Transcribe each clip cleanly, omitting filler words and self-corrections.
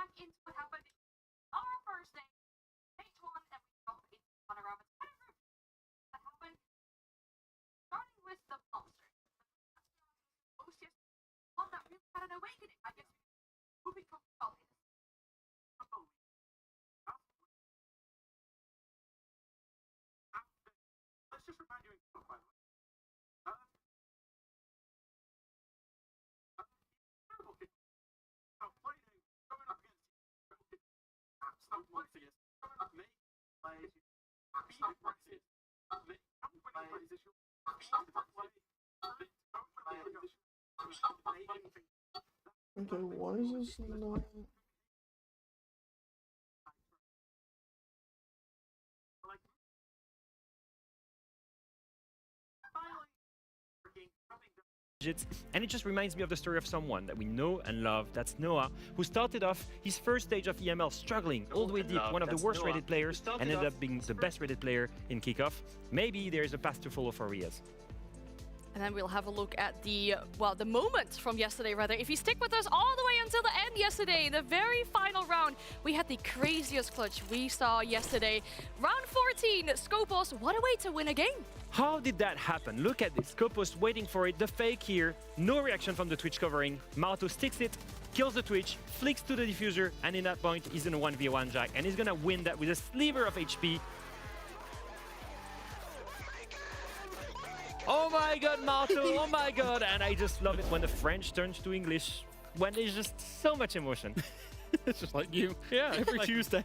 back into what happened on our first day, phase one, and we got into one around the group. What happened? Starting with the monsters. Most one that really had an awakening, I guess, moving from college. Let's just remind you, Okay, why is this not? And it just reminds me of the story of someone that we know and love. That's Noah, who started off his first stage of EML struggling all the way deep, one of the worst rated players, and ended up being the best rated player in kickoff. Maybe there's a path to follow for Riaz. And then we'll have a look at the, well, the moment from yesterday, rather. If you stick with us all the way until the end yesterday, the very final round, we had the craziest clutch we saw yesterday. Round 14, Skopos, what a way to win a game. How did that happen? Look at this. Skopos waiting for it. The fake here. No reaction from the Twitch covering. Marto sticks it, kills the Twitch, flicks to the diffuser, and in that point, he's in a 1v1 Jack, and he's gonna win that with a sliver of HP. Oh my god, Marto, oh my god. And I just love it when the French turns to English, when there's just so much emotion. It's just like you. Yeah, every Tuesday.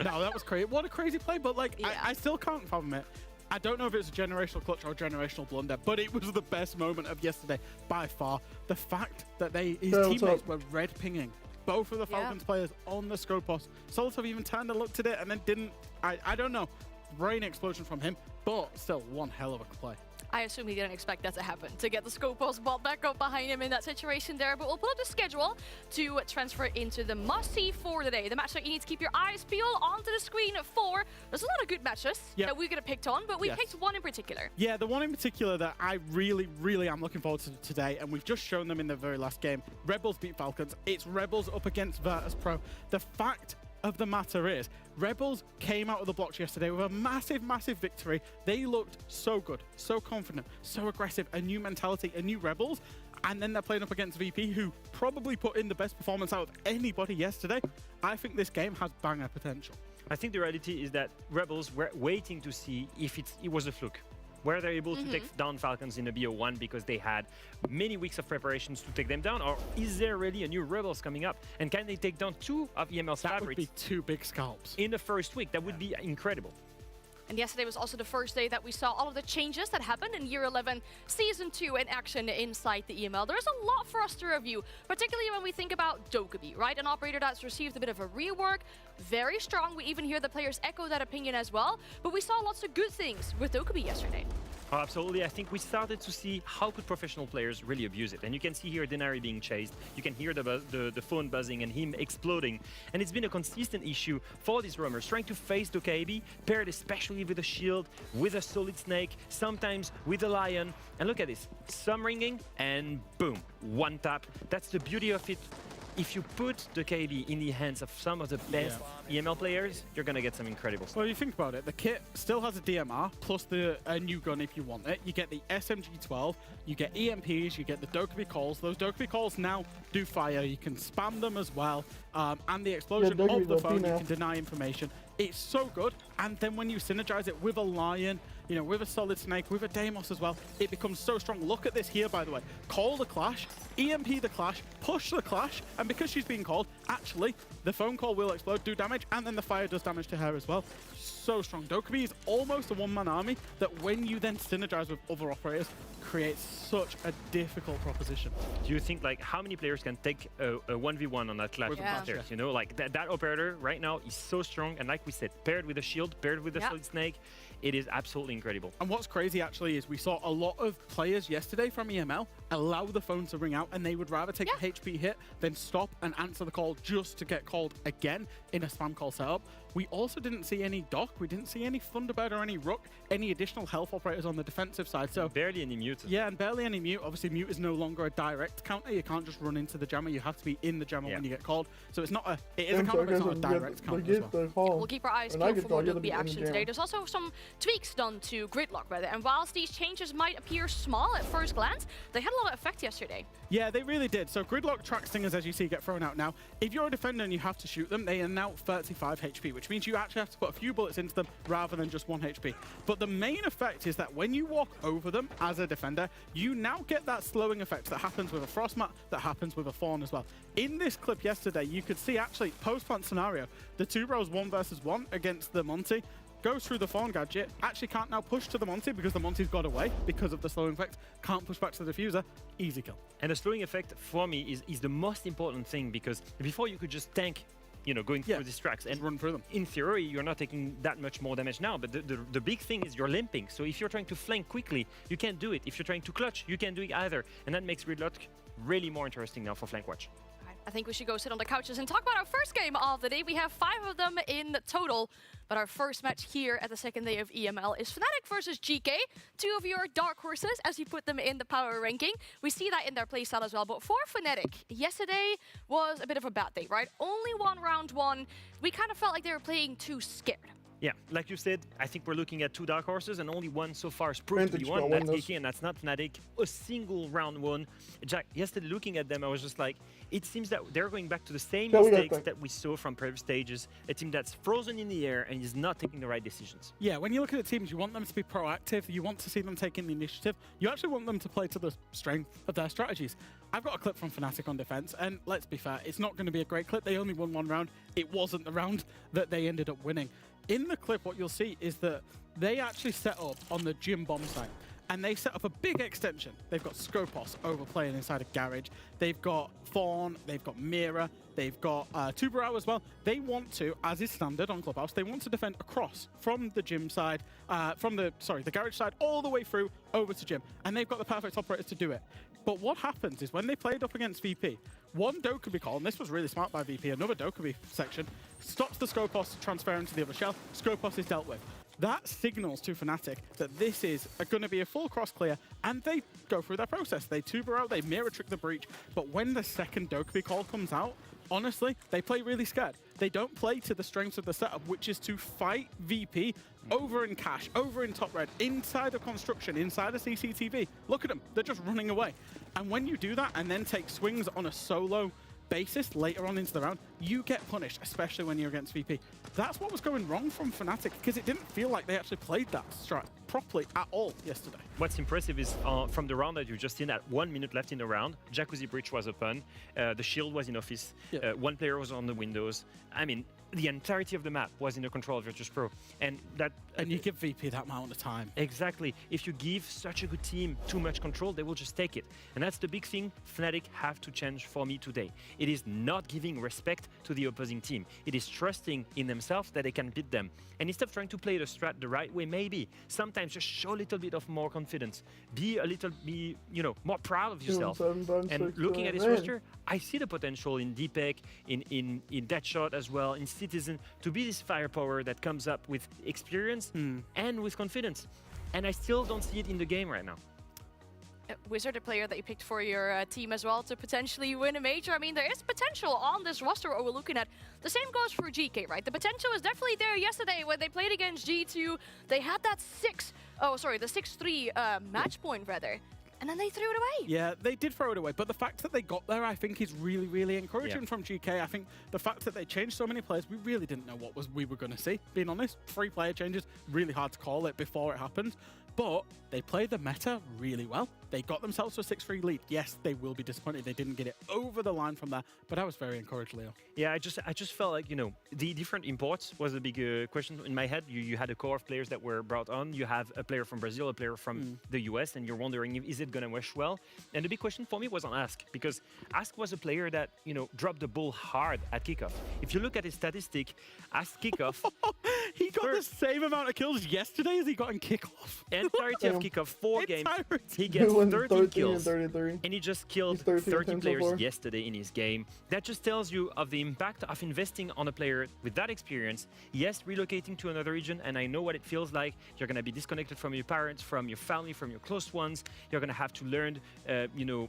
No, that was crazy. What a crazy play, but like, Yeah. I still can't fathom it. I don't know if it's a generational clutch or a generational blunder, but it was the best moment of yesterday by far. The fact that his teammates were red pinging both of the Falcons players on the Skopos. Solotov even turned and looked at it and then didn't. I don't know. Brain explosion from him, but still one hell of a play. I assume he didn't expect that to happen, to get the Skopos ball back up behind him in that situation there. But we'll pull up the schedule to transfer into the must-see for today. The match that you need to keep your eyes peeled onto the screen for. There's a lot of good matches that we're going to pick on, but we picked one in particular. Yeah, the one in particular that I really, really am looking forward to today, and we've just shown them in the very last game. Rebels beat Falcons. It's Rebels up against Virtus Pro. The fact of the matter is, Rebels came out of the blocks yesterday with a massive, massive victory. They looked so good, so confident, so aggressive, a new mentality, a new Rebels. And then they're playing up against VP, who probably put in the best performance out of anybody yesterday. I think this game has banger potential. I think the reality is that Rebels were waiting to see if it was a fluke. Were they able to take down Falcons in a BO1 because they had many weeks of preparations to take them down? Or is there really a new Rebels coming up? And can they take down two of EML's That favorites? would be two big scalps. In the first week? That would be incredible. And yesterday was also the first day that we saw all of the changes that happened in Year 11 Season 2 in action inside the EML. There's a lot for us to review, particularly when we think about Dokkaebi, right? An operator that's received a bit of a rework, very strong. We even hear the players echo that opinion as well. But we saw lots of good things with Dokkaebi yesterday. Oh, absolutely. I think we started to see how could professional players really abuse it. And you can see here Denari being chased. You can hear the phone buzzing and him exploding. And it's been a consistent issue for these roamers, trying to face Dokkaebi, paired especially with a shield, with a solid snake, sometimes with a lion. And look at this, some ringing and boom, one tap. That's the beauty of it. If you put Dokkaebi in the hands of some of the best EML players, you're going to get some incredible stuff. Well, you think about it, the kit still has a DMR, plus a new gun if you want it. You get the SMG-12, you get EMPs, you get the Dokkaebi calls. Those Dokkaebi calls now do fire. You can spam them as well. And the explosion of the phone, you can deny information. It's so good. And then when you synergize it with a lion, you know, with a solid snake, with a Deimos as well, it becomes so strong. Look at this here, by the way. Call the clash, EMP the clash, push the clash, and because she's being called, actually, the phone call will explode, do damage, and then the fire does damage to her as well. So strong. Dokkaebi is almost a one-man army that when you then synergize with other operators, creates such a difficult proposition. Do you think, like, how many players can take a 1v1 on that clash of players? You know, like, that operator right now is so strong, and like we said, paired with a shield, paired with a solid snake, It is absolutely incredible. And what's crazy actually is we saw a lot of players yesterday from EML allow the phone to ring out, and they would rather take a HP hit than stop and answer the call just to get called again in a spam call setup. We also didn't see any Doc, we didn't see any Thunderbird or any Rook, any additional health operators on the defensive side. So barely any mute. Yeah, and barely any mute. Obviously, mute is no longer a direct counter. You can't just run into the jammer. You have to be in the jammer when you get called. So it's not a. It is a counter, but it's not a direct counter as well. We'll keep our eyes peeled for what will be action today. There's also some tweaks done to Gridlock, rather. And whilst these changes might appear small at first glance, they had a lot of effect yesterday. Yeah, they really did. So Gridlock track stingers, as you see, get thrown out now. If you're a defender and you have to shoot them, they are now 35 HP, which means you actually have to put a few bullets into them rather than just 1 HP. But the main effect is that when you walk over them as a defender, you now get that slowing effect that happens with a Frostmat, that happens with a Fawn as well. In this clip yesterday, you could see actually post-plant scenario, the two bros 1 versus 1 against the Monty, goes through the Fawn gadget, actually can't now push to the Monty because the Monty's got away because of the slowing effect, can't push back to the diffuser, easy kill. And the slowing effect for me is the most important thing, because before you could just tank, you know, going through these tracks and run through them. In theory, you're not taking that much more damage now, but the big thing is you're limping. So if you're trying to flank quickly, you can't do it. If you're trying to clutch, you can't do it either. And that makes Gridlock really more interesting now for Flank Watch. I think we should go sit on the couches and talk about our first game of the day. We have 5 of them in total, but our first match here at the second day of EML is Fnatic versus GK, 2 of your dark horses as you put them in the power ranking. We see that in their playstyle as well, but for Fnatic, yesterday was a bit of a bad day, right? Only won round 1. We kind of felt like they were playing too scared. Yeah, like you said, I think we're looking at 2 dark horses, and only one so far is proved to be one. That's GK, and that's not Fnatic. A single round 1. Jack, yesterday looking at them, I was just like, it seems that they're going back to the same mistakes that we saw from previous stages. A team that's frozen in the air and is not taking the right decisions. Yeah, when you look at the teams, you want them to be proactive. You want to see them taking the initiative. You actually want them to play to the strength of their strategies. I've got a clip from Fnatic on defense, and let's be fair, it's not going to be a great clip. They only won 1 round. It wasn't the round that they ended up winning. In the clip, what you'll see is that they actually set up on the gym bomb site, and they set up a big extension. They've got Skopos overplaying inside a garage. They've got Fawn, they've got Mira, they've got Tuberau as well. They want to, as is standard on Clubhouse, they want to defend across from the gym side, the garage side, all the way through over to gym. And they've got the perfect operators to do it. But what happens is when they played up against VP, one Dokkaebi call, and this was really smart by VP, another Dokkaebi section, stops the Skopos transferring to the other shell. Skopos is dealt with. That signals to Fnatic that this is going to be a full cross clear, and they go through their process. They tuber out, they mirror trick the breach, but when the second Dokkaebi call comes out, honestly, they play really scared. They don't play to the strengths of the setup, which is to fight VP over in cash, over in top red, inside of construction, inside of CCTV. Look at them, they're just running away. And when you do that and then take swings on a solo basis later on into the round, you get punished, especially when you're against VP. That's what was going wrong from Fnatic, because it didn't feel like they actually played that strat properly at all yesterday. What's impressive is from the round that you just seen, at 1 minute left in the round, Jacuzzi Breach was open, the shield was in office, one player was on the windows. I mean, the entirety of the map was in the control of Virtus Pro, and you give VP that amount of time. Exactly. If you give such a good team too much control, they will just take it. And that's the big thing Fnatic have to change for me today. It is not giving respect to the opposing team. It is trusting in themselves that they can beat them. And instead of trying to play the strat the right way, maybe sometimes just show a little bit of more confidence. Be more proud of yourself. And looking at this roster, I see the potential in Deepek, in Deadshot as well, in Citizen, to be this firepower that comes up with experience and with confidence. And I still don't see it in the game right now. Wizard, a player that you picked for your team as well to potentially win a major. I mean, there is potential on this roster what we're looking at. The same goes for GK, right? The potential is definitely there. Yesterday when they played against G2, they had that the 6-3 match point rather. And then they threw it away. Yeah, they did throw it away. But the fact that they got there, I think, is really, really encouraging from GK. I think the fact that they changed so many players, we really didn't know what we were going to see. Being honest, 3 player changes, really hard to call it before it happened. But they played the meta really well. They got themselves to a 6-3 lead. Yes, they will be disappointed they didn't get it over the line from there, but I was very encouraged, Leo. Yeah, I just felt like, the different imports was a big question in my head. You had a core of players that were brought on. You have a player from Brazil, a player from the US, and you're wondering, is it going to mesh well? And the big question for me was on Ask, because Ask was a player that, dropped the ball hard at kickoff. If you look at his statistic, Ask kickoff... He got the same amount of kills yesterday as he got in kickoff. Entirety of kickoff, 4 games. Entirety. He gets 13 kills. 33. And he just killed He's 13 30 times so players far. yesterday in his game. That just tells you of the impact of investing on a player with that experience. Yes, relocating to another region, and I know what it feels like. You're going to be disconnected from your parents, from your family, from your close ones. You're going to have to learn,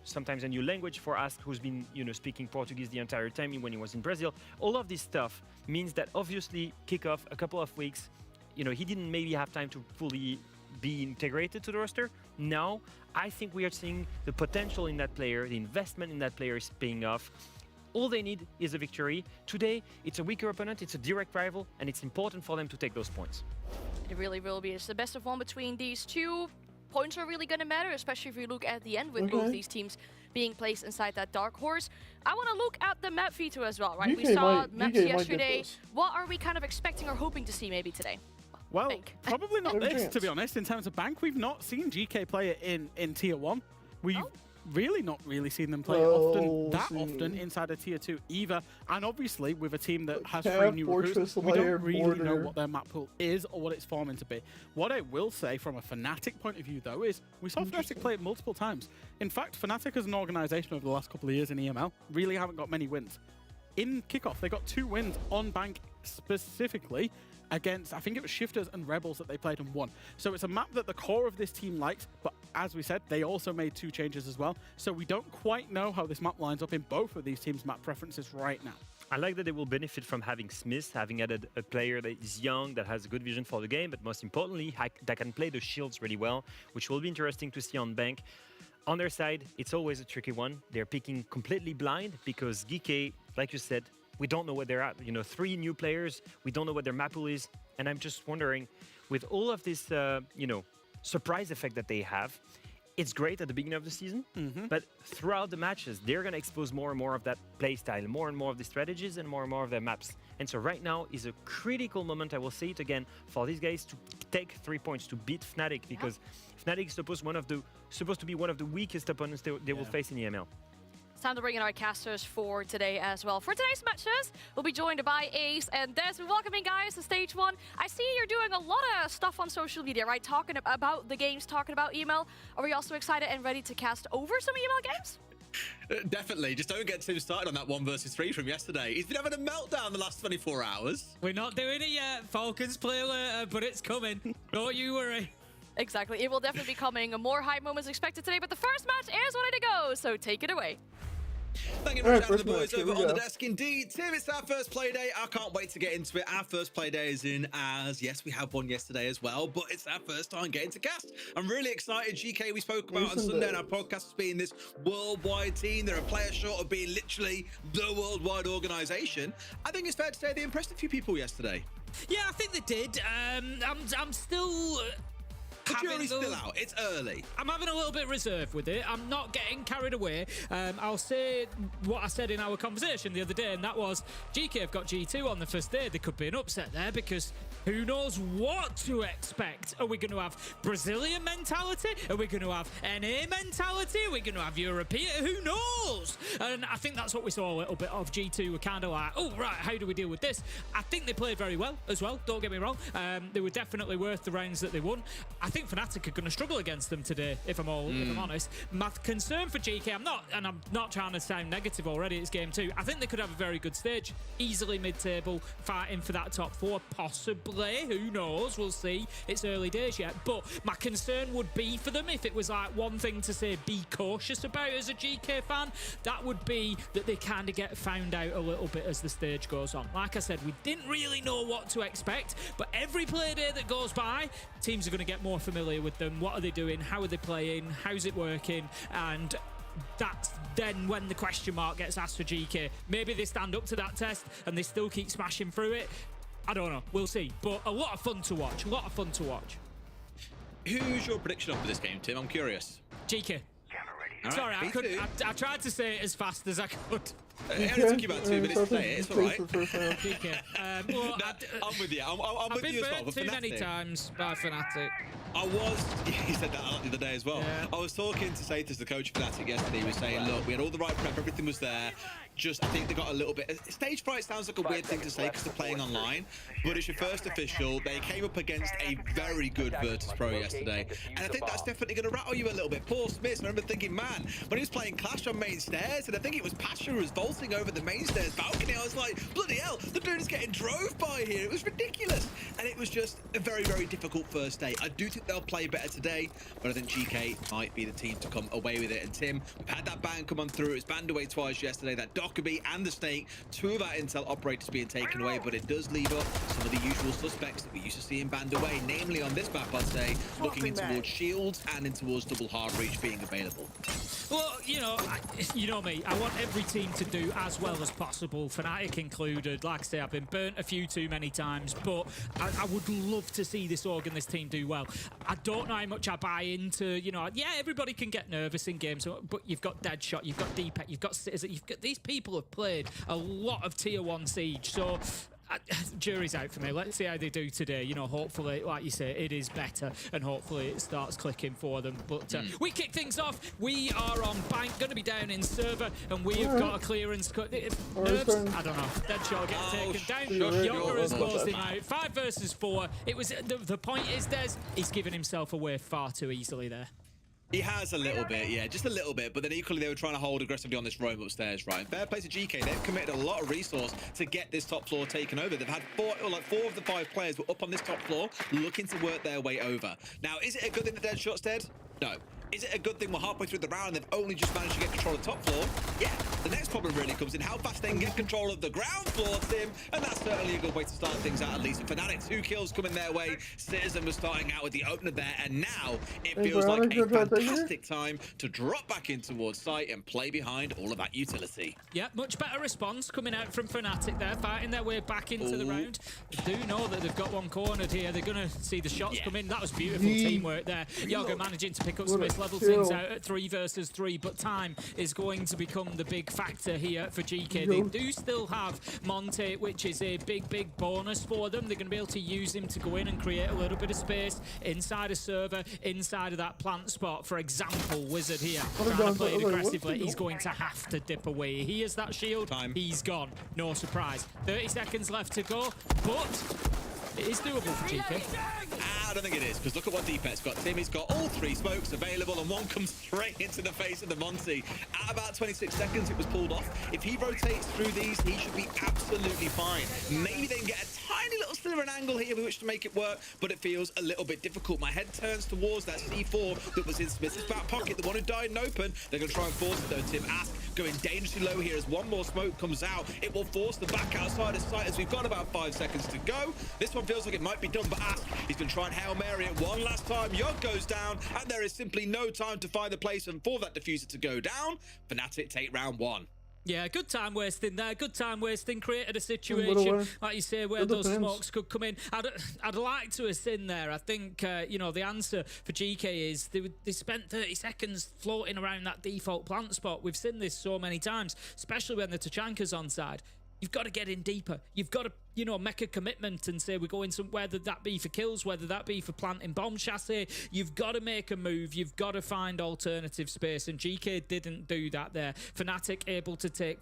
sometimes a new language for us, who's been, speaking Portuguese the entire time when he was in Brazil. All of this stuff means that obviously kickoff, a couple of weeks, he didn't maybe have time to fully be integrated to the roster. Now, I think we are seeing the potential in that player, the investment in that player is paying off. All they need is a victory. Today, it's a weaker opponent, it's a direct rival, and it's important for them to take those points. It really will be. It's the best of one between these two. Points are really going to matter, especially if you look at the end with both these teams being placed inside that dark horse. I want to look at the map Vito as well, right? We saw maps yesterday. What are we kind of expecting or hoping to see maybe today? Well, probably not this, to be honest. In terms of Bank, we've not seen GK play it in Tier 1. We've really not seen them play often inside of Tier 2 either. And obviously, with a team that has 3 new recruits, we don't really know what their map pool is or what it's forming to be. What I will say from a Fnatic point of view, though, is we saw Fnatic play it multiple times. In fact, Fnatic as an organization over the last couple of years in EML really haven't got many wins. In kickoff, they got 2 wins on Bank specifically against, I think it was Shifters and Rebels that they played and won. So it's a map that the core of this team likes, but as we said, they also made 2 changes as well. So we don't quite know how this map lines up in both of these teams' map preferences right now. I like that they will benefit from having Smith, having added a player that is young, that has a good vision for the game, but most importantly, that can play the shields really well, which will be interesting to see on Bank. On their side, it's always a tricky one. They're picking completely blind because GK, like you said, we don't know where they're at. 3 new players, we don't know what their map pool is. And I'm just wondering, with all of this, surprise effect that they have, it's great at the beginning of the season, but throughout the matches, they're going to expose more and more of that playstyle, more and more of the strategies and more of their maps. And so right now is a critical moment, I will say it again, for these guys to take 3 points, to beat Fnatic, because Fnatic is supposed to be one of the weakest opponents they will face in EML. It's time to bring in our casters for today as well. For today's matches, we'll be joined by Ace and Des. We're welcoming guys to stage 1. I see you're doing a lot of stuff on social media, right? Talking about the games, talking about EML. Are we also excited and ready to cast over some EML games? Definitely. Just don't get too started on that 1 versus 3 from yesterday. He's been having a meltdown the last 24 hours. We're not doing it yet. Falcons play later, but it's coming. Don't you worry. Exactly. It will definitely be coming. More hype moments expected today, but the first match is ready to go, so take it away. Thank you very much, the boys over on the desk. Indeed, Tim, it's our first play day. I can't wait to get into it. Our first play day is in, as yes, we had one yesterday as well, but it's our first time getting to cast. I'm really excited. GK, we spoke about on Sunday, and our podcast is being this worldwide team. They're a player short of being literally the worldwide organization. I think it's fair to say they impressed a few people yesterday. Yeah, I think they did. I'm still. The jury's still out. It's early. I'm having a little bit reserved with it. I'm not getting carried away. I'll say what I said in our conversation the other day, and that was GK have got G2 on the first day. There could be an upset there because who knows what to expect. Are we going to have Brazilian mentality? Are we going to have NA mentality? Are we going to have European? Who knows? And I think that's what we saw a little bit of. G2 were kind of like, oh, right, how do we deal with this? I think they played very well as well. Don't get me wrong. They were definitely worth the rounds that they won. I think Fnatic are going to struggle against them today, if I'm honest. My concern for GK, I'm not trying to sound negative already, it's game 2. I think they could have a very good stage, easily mid-table, fighting for that top 4, possibly. Who knows? We'll see. It's early days yet. But my concern would be for them, if it was like one thing to say be cautious about as a GK fan, that would be that they kind of get found out a little bit as the stage goes on. Like I said, we didn't really know what to expect, but every play day that goes by, teams are going to get more familiar with them. What are they doing? How are they playing? How's it working? And that's then when the question mark gets asked for GK. Maybe they stand up to that test and they still keep smashing through it. I don't know. We'll see. But a lot of fun to watch. A lot of fun to watch. Who's your prediction for this game, Tim? I'm curious. GK. Right, sorry, I tried to say it as fast as I could. It only took you about 2 minutes to say it. It's all right. GK. Well, I'm with you. I'm with you as well. I've been burnt too many times by Fnatic. He said that the other day as well. Yeah. I was talking to Sathas, the coach of Fnatic yesterday. He was saying, look, we had all the right prep, everything was there. Just, I think they got a little bit... Stage fright sounds like a weird thing to say because they're playing online, but it's your first official. They came up against a very good Virtus Pro yesterday, and I think that's definitely going to rattle you a little bit. Paul Smith, I remember thinking, man, when he was playing Clash on main stairs, and I think it was Pasha who was vaulting over the main stairs balcony, I was like, bloody hell, the dude is getting drove by here. It was ridiculous, and it was just a very, very difficult first day. I do think they'll play better today, but I think GK might be the team to come away with it. And Tim, we've had that ban come on through. It was banned away twice yesterday. That Dockerby and the Snake, two of our Intel operators being taken away, but it does leave up some of the usual suspects that we used to see in banned away, namely on this map, I'd say, looking in towards Shields and in towards double hard reach being available. Well, you know me. I want every team to do as well as possible, Fnatic included. Like I say, I've been burnt a few too many times, but I would love to see this org and this team do well. I don't know how much I buy into, yeah, everybody can get nervous in games, but you've got Deadshot, you've got Deepet, you've got Citizen, these people have played a lot of Tier 1 Siege, so... jury's out for me. Let's see how they do today. Hopefully, like you say, it is better, and hopefully it starts clicking for them. But we kick things off. We are on bank, going to be down in server, and we have got a clearance cut. Nerves, I don't know. Deadshot gets taken down. Yoga has closed him out. 5 versus 4. It was the point is, Des, he's giving himself away far too easily there. He has a little bit, yeah, just a little bit. But then equally, they were trying to hold aggressively on this roam upstairs, right? And fair play to GK. They've committed a lot of resource to get this top floor taken over. They've had 4 of the 5 players were up on this top floor looking to work their way over. Now, is it a good thing the Deadshot's dead? No. Is it a good thing we're halfway through the round and they've only just managed to get control of the top floor? Yeah. The next problem really comes in how fast they can get control of the ground floor, Tim. And that's certainly a good way to start things out, at least. And Fnatic, 2 kills coming their way. Citizen was starting out with the opener there. And now it feels like a fantastic time to drop back in towards site and play behind all of that utility. Yeah, much better response coming out from Fnatic there, fighting their way back into the round. They do know that they've got one cornered here. They're going to see the shots come in. That was beautiful teamwork there. Yoga managing to pick up Smith, level things out at 3 versus 3, but time is going to become the big factor here for GK. They do still have Monte, which is a big bonus for them. They're going to be able to use him to go in and create a little bit of space inside a server, inside of that plant spot. For example, Wizard here, trying to play it aggressively. He's going to have to dip away. He has that shield. He's gone. No surprise. 30 seconds left to go, but it is doable for GK. I don't think it is, because look at what Deepet's got. Timmy's got all 3 smokes available, and one comes straight into the face of the Monty. At about 26 seconds, it was pulled off. If he rotates through these, he should be absolutely fine. Maybe they can get a tiny little sliver an angle here with which to make it work, but it feels a little bit difficult. My head turns towards that C4 that was in Smith's back pocket, the one who died in open. They're going to try and force it, though. Tim Ask going dangerously low here as one more smoke comes out. It will force the back outside of sight as we've got about 5 seconds to go. This one feels like it might be done, but Ask, he's going to try and Hail Mary it one last time. Yog goes down, and there is simply no time to find the placement for that diffuser to go down. Fnatic take round 1. Yeah, good time wasting there. Good time wasting. Created a situation, like you say, where those smokes could come in. I'd like to have seen there. I think, the answer for GK is they spent 30 seconds floating around that default plant spot. We've seen this so many times, especially when the Tachanka's on side. You've got to get in deeper. You've got to, make a commitment and say we're going somewhere, whether that be for kills, whether that be for planting bomb chassis. You've got to make a move. You've got to find alternative space, and GK didn't do that there. Fnatic able to take